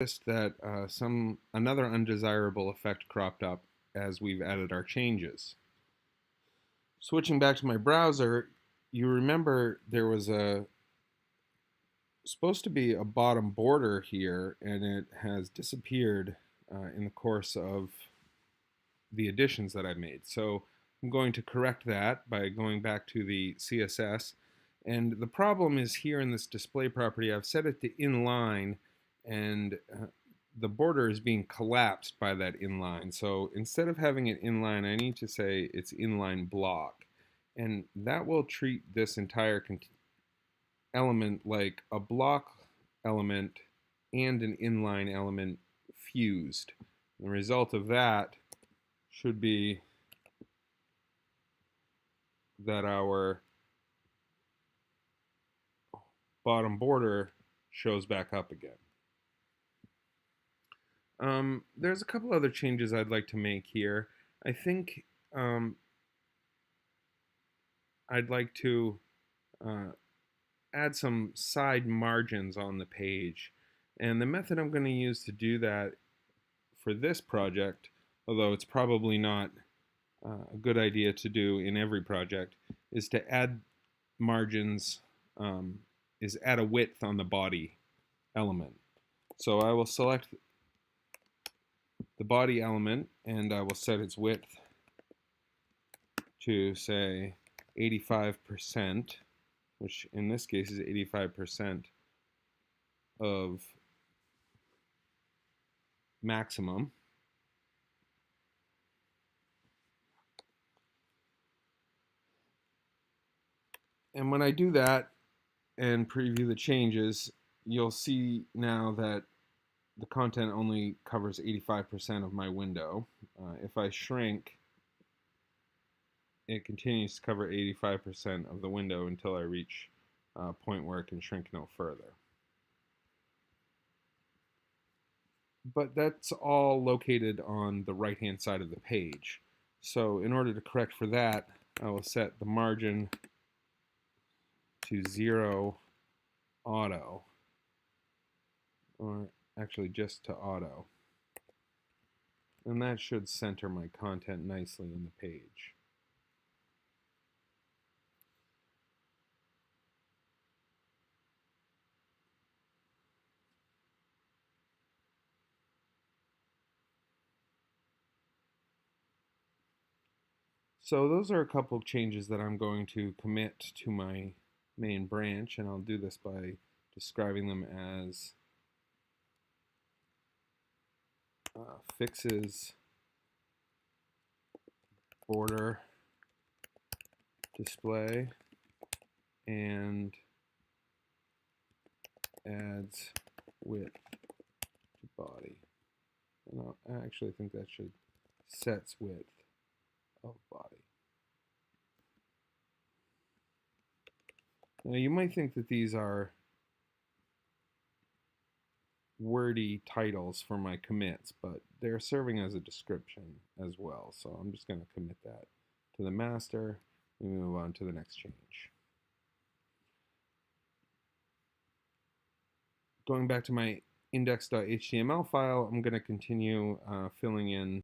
noticed that another undesirable effect cropped up as we've added our changes. Switching back to my browser, you remember there was a supposed to be a bottom border here, and it has disappeared in the course of the additions that I made. So I'm going to correct that by going back to the CSS. And the problem is here in this display property, I've set it to inline, and the border is being collapsed by that inline. So instead of having it inline, I need to say it's inline block. And that will treat this entire element like a block element and an inline element fused. The result of that should be that our bottom border shows back up again. There's a couple other changes I'd like to make here. I think I'd like to add some side margins on the page. And the method I'm going to use to do that for this project, although it's probably not a good idea to do in every project, is to add margins, is add a width on the body element. So I will select the body element and I will set its width to say 85%, which in this case is 85% of maximum. And when I do that and preview the changes, you'll see now that the content only covers 85% of my window. If I shrink, it continues to cover 85% of the window until I reach a point where it can shrink no further. But that's all located on the right-hand side of the page. So in order to correct for that, I will set the margin to 0 auto, or actually just to auto. And that should center my content nicely in the page. So those are a couple of changes that I'm going to commit to my main branch, and I'll do this by describing them as fixes border display and adds width to body. And I actually think that should sets width of body. Now you might think that these are wordy titles for my commits, but they're serving as a description as well. So I'm just going to commit that to the master and move on to the next change. Going back to my index.html file, I'm going to continue filling in